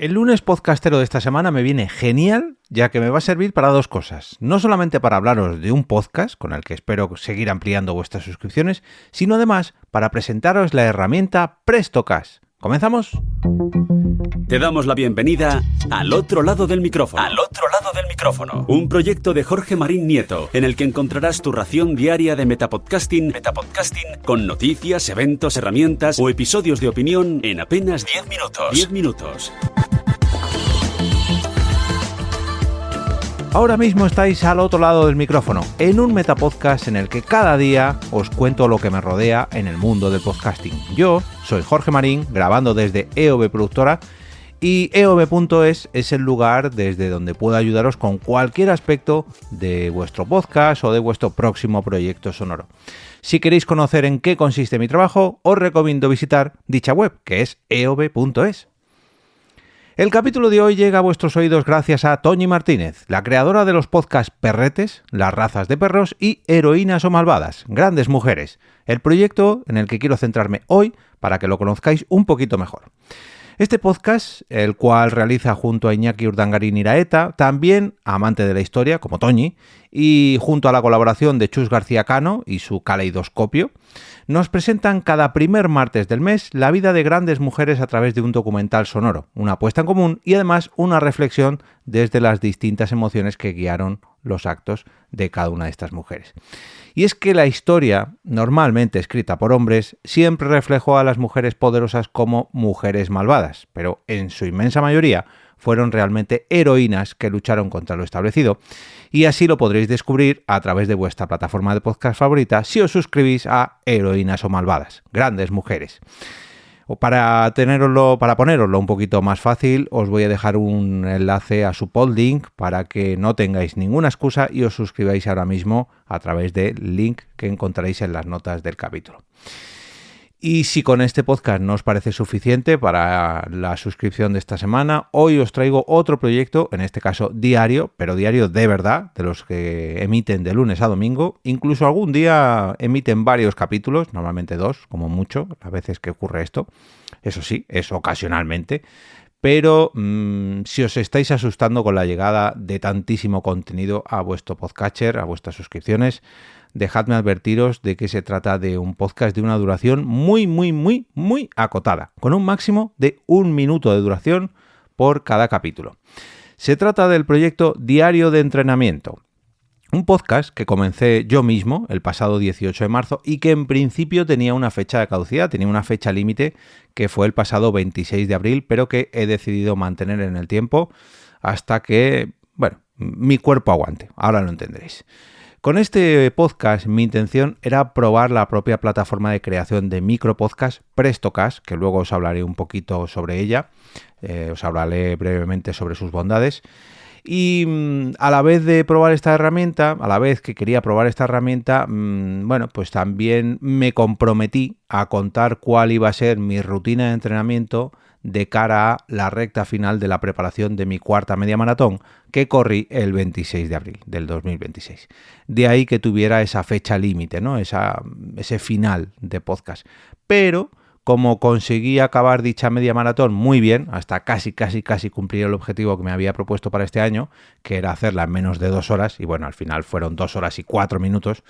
El lunes podcastero de esta semana me viene genial, ya que me va a servir para dos cosas. No solamente para hablaros de un podcast, con el que espero seguir ampliando vuestras suscripciones, sino además para presentaros la herramienta PrestoCash. ¿Comenzamos? Te damos la bienvenida al otro lado del micrófono. Al otro lado del micrófono. Un proyecto de Jorge Marín Nieto, en el que encontrarás tu ración diaria de metapodcasting con noticias, eventos, herramientas o episodios de opinión en apenas 10 minutos. 10 minutos. Ahora mismo estáis al otro lado del micrófono, en un metapodcast en el que cada día os cuento lo que me rodea en el mundo del podcasting. Yo soy Jorge Marín, grabando desde EOB Productora, y eob.es es el lugar desde donde puedo ayudaros con cualquier aspecto de vuestro podcast o de vuestro próximo proyecto sonoro. Si queréis conocer en qué consiste mi trabajo, os recomiendo visitar dicha web, que es eob.es. El capítulo de hoy llega a vuestros oídos gracias a Toñi Martínez, la creadora de los podcasts Perretes, Las razas de perros y Heroínas o malvadas, grandes mujeres, el proyecto en el que quiero centrarme hoy para que lo conozcáis un poquito mejor. Este podcast, el cual realiza junto a Iñaki Urdangarín Iraeta, también amante de la historia, como Toñi, y junto a la colaboración de Chus García Cano y su Caleidoscopio, nos presentan cada primer martes del mes la vida de grandes mujeres a través de un documental sonoro, una apuesta en común y además una reflexión desde las distintas emociones que guiaron los actos de cada una de estas mujeres. Y es que la historia, normalmente escrita por hombres, siempre reflejó a las mujeres poderosas como mujeres malvadas, pero en su inmensa mayoría fueron realmente heroínas que lucharon contra lo establecido, y así lo podréis descubrir a través de vuestra plataforma de podcast favorita si os suscribís a Heroínas o Malvadas, grandes mujeres. O para ponéroslo un poquito más fácil, os voy a dejar un enlace a su podlink para que no tengáis ninguna excusa y os suscribáis ahora mismo a través del link que encontraréis en las notas del capítulo. Y si con este podcast no os parece suficiente para la suscripción de esta semana, hoy os traigo otro proyecto, en este caso diario, pero diario de verdad, de los que emiten de lunes a domingo. Incluso algún día emiten varios capítulos, normalmente 2, como mucho, a veces que ocurre esto. Eso sí, es ocasionalmente. Pero si os estáis asustando con la llegada de tantísimo contenido a vuestro podcatcher, a vuestras suscripciones, dejadme advertiros de que se trata de un podcast de una duración muy acotada, con un máximo de 1 minuto de duración por cada capítulo. Se trata del proyecto Diario de Entrenamiento, un podcast que comencé yo mismo el pasado 18 de marzo y que en principio tenía una fecha de caducidad, tenía una fecha límite que fue el pasado 26 de abril, pero que he decidido mantener en el tiempo hasta que, mi cuerpo aguante. Ahora lo entenderéis. Con este podcast mi intención era probar la propia plataforma de creación de micropodcast PrestoCash, que luego os hablaré un poquito sobre ella, os hablaré brevemente sobre sus bondades. Y a la vez de probar esta herramienta, a la vez que quería probar esta herramienta, pues también me comprometí a contar cuál iba a ser mi rutina de entrenamiento de cara a la recta final de la preparación de mi cuarta media maratón, que corrí el 26 de abril del 2026. De ahí que tuviera esa fecha límite, ¿no? Ese final de podcast. Pero como conseguí acabar dicha media maratón muy bien, hasta casi cumplir el objetivo que me había propuesto para este año, que era hacerla en menos de 2 horas, y bueno, al final fueron 2 horas y 4 minutos,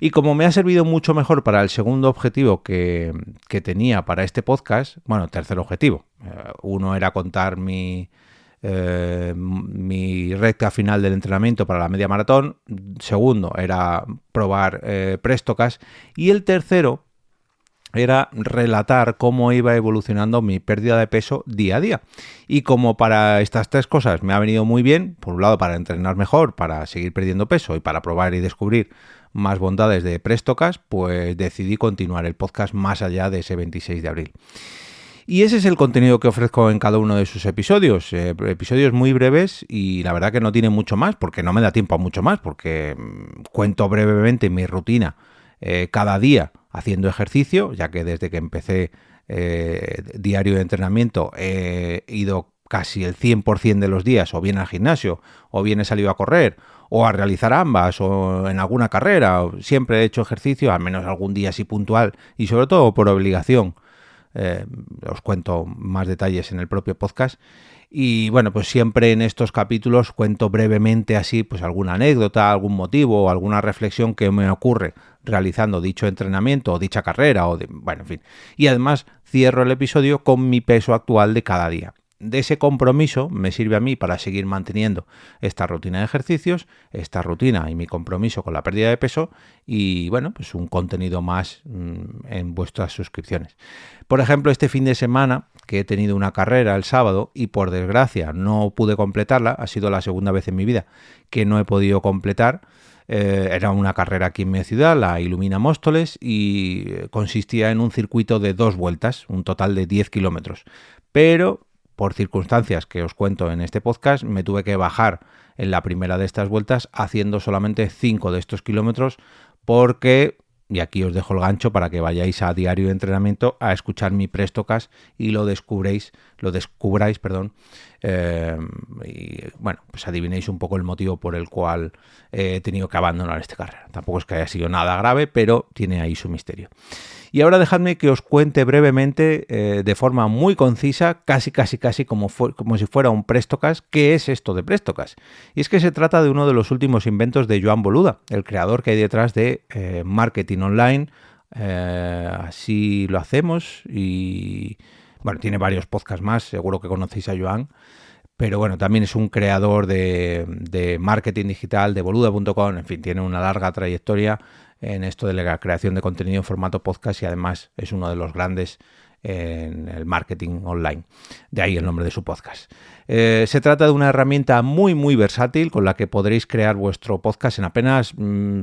y como me ha servido mucho mejor para el segundo objetivo que tenía para este podcast, tercer objetivo, uno era contar mi recta final del entrenamiento para la media maratón, segundo era probar PrestoCash, y el tercero era relatar cómo iba evolucionando mi pérdida de peso día a día. Y como para estas 3 cosas me ha venido muy bien, por un lado para entrenar mejor, para seguir perdiendo peso y para probar y descubrir más bondades de PrestoCash, pues decidí continuar el podcast más allá de ese 26 de abril. Y ese es el contenido que ofrezco en cada uno de sus episodios. Episodios muy breves y la verdad que no tiene mucho más, porque no me da tiempo a mucho más, porque cuento brevemente mi rutina cada día haciendo ejercicio, ya que desde que empecé diario de entrenamiento he ido casi el 100% de los días o bien al gimnasio, o bien he salido a correr, o a realizar ambas, o en alguna carrera. Siempre he hecho ejercicio, al menos algún día así puntual, y sobre todo por obligación. Os cuento más detalles en el propio podcast. Y bueno, pues siempre en estos capítulos cuento brevemente así pues alguna anécdota, algún motivo o alguna reflexión que me ocurre realizando dicho entrenamiento o dicha carrera bueno, en fin. Y además cierro el episodio con mi peso actual de cada día. De ese compromiso me sirve a mí para seguir manteniendo esta rutina de ejercicios, esta rutina y mi compromiso con la pérdida de peso y bueno, pues un contenido más en vuestras suscripciones. Por ejemplo, este fin de semana que he tenido una carrera el sábado y por desgracia no pude completarla, ha sido la segunda vez en mi vida que no he podido completar. Era una carrera aquí en mi ciudad, la Ilumina Móstoles, y consistía en un circuito de 2 vueltas, un total de 10 kilómetros. Pero por circunstancias que os cuento en este podcast, me tuve que bajar en la primera de estas vueltas haciendo solamente 5 de estos kilómetros porque, y aquí os dejo el gancho para que vayáis a Diario de Entrenamiento a escuchar mi Prestocast y lo descubráis, y bueno, pues adivinéis un poco el motivo por el cual he tenido que abandonar esta carrera. Tampoco es que haya sido nada grave, pero tiene ahí su misterio. Y ahora dejadme que os cuente brevemente, de forma muy concisa, casi como si fuera un Prestocast, qué es esto de Prestocast. Y es que se trata de uno de los últimos inventos de Joan Boluda, el creador que hay detrás de marketing online. Así lo hacemos y bueno, tiene varios podcasts más, seguro que conocéis a Joan. Pero bueno, también es un creador de marketing digital, de boluda.com, en fin, tiene una larga trayectoria en esto de la creación de contenido en formato podcast y además es uno de los grandes en el marketing online. De ahí el nombre de su podcast. Se trata de una herramienta muy versátil con la que podréis crear vuestro podcast en apenas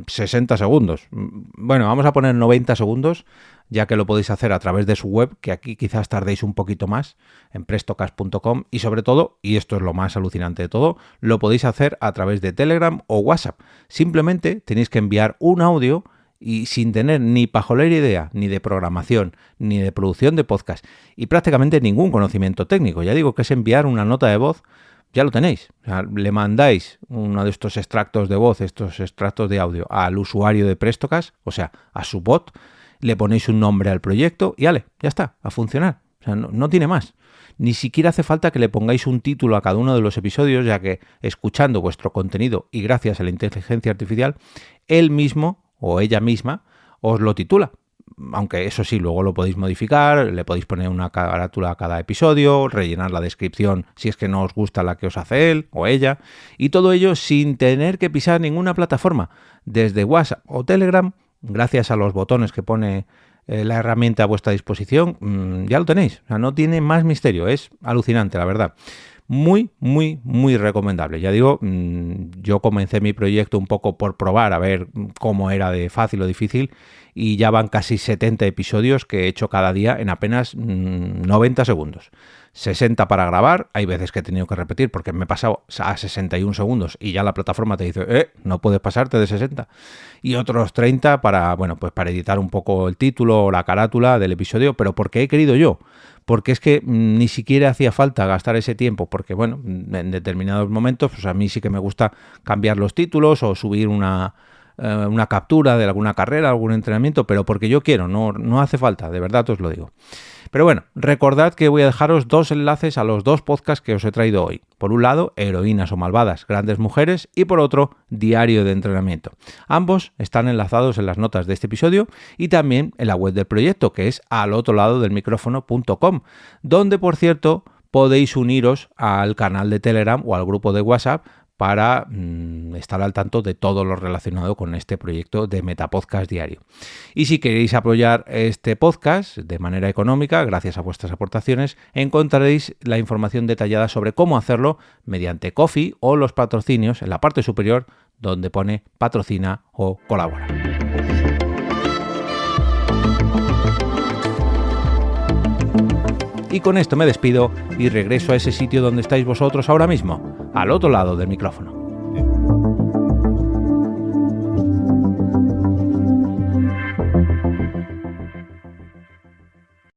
60 segundos. Bueno, vamos a poner 90 segundos, ya que lo podéis hacer a través de su web, que aquí quizás tardéis un poquito más, en prestocast.com, y sobre todo, y esto es lo más alucinante de todo, lo podéis hacer a través de Telegram o WhatsApp. Simplemente tenéis que enviar un audio y sin tener ni pajolera idea, ni de programación, ni de producción de podcast, y prácticamente ningún conocimiento técnico. Ya digo que es enviar una nota de voz, ya lo tenéis. O sea, le mandáis uno de estos extractos de voz, estos extractos de audio al usuario de Prestocast, o sea, a su bot, le ponéis un nombre al proyecto y ¡ale! Ya está, a funcionar. O sea, no tiene más. Ni siquiera hace falta que le pongáis un título a cada uno de los episodios, ya que escuchando vuestro contenido y gracias a la inteligencia artificial, él mismo o ella misma os lo titula. Aunque eso sí, luego lo podéis modificar, le podéis poner una carátula a cada episodio, rellenar la descripción si es que no os gusta la que os hace él o ella, y todo ello sin tener que pisar ninguna plataforma. Desde WhatsApp o Telegram, gracias a los botones que pone la herramienta a vuestra disposición, ya lo tenéis. O sea, no tiene más misterio, es alucinante, la verdad. Muy recomendable. Ya digo, yo comencé mi proyecto un poco por probar a ver cómo era de fácil o difícil y ya van casi 70 episodios que he hecho cada día en apenas 90 segundos. 60 para grabar, hay veces que he tenido que repetir porque me he pasado a 61 segundos y ya la plataforma te dice, no puedes pasarte de 60. Y otros 30 para, bueno, pues para editar un poco el título o la carátula del episodio, pero porque he querido yo. Porque es que ni siquiera hacía falta gastar ese tiempo, porque bueno, en determinados momentos, pues a mí sí que me gusta cambiar los títulos o subir una captura de alguna carrera, algún entrenamiento, pero porque yo quiero, no hace falta, de verdad os lo digo. Pero bueno, recordad que voy a dejaros 2 enlaces a los 2 podcasts que os he traído hoy. Por un lado, Heroínas o Malvadas, Grandes Mujeres, y por otro, Diario de Entrenamiento. Ambos están enlazados en las notas de este episodio y también en la web del proyecto, que es alotroladodelmicrófono.com, donde, por cierto, podéis uniros al canal de Telegram o al grupo de WhatsApp para estar al tanto de todo lo relacionado con este proyecto de Metapodcast Diario. Y si queréis apoyar este podcast de manera económica, gracias a vuestras aportaciones, encontraréis la información detallada sobre cómo hacerlo mediante Ko-fi o los patrocinios en la parte superior donde pone patrocina o colabora. Y con esto me despido y regreso a ese sitio donde estáis vosotros ahora mismo, al otro lado del micrófono.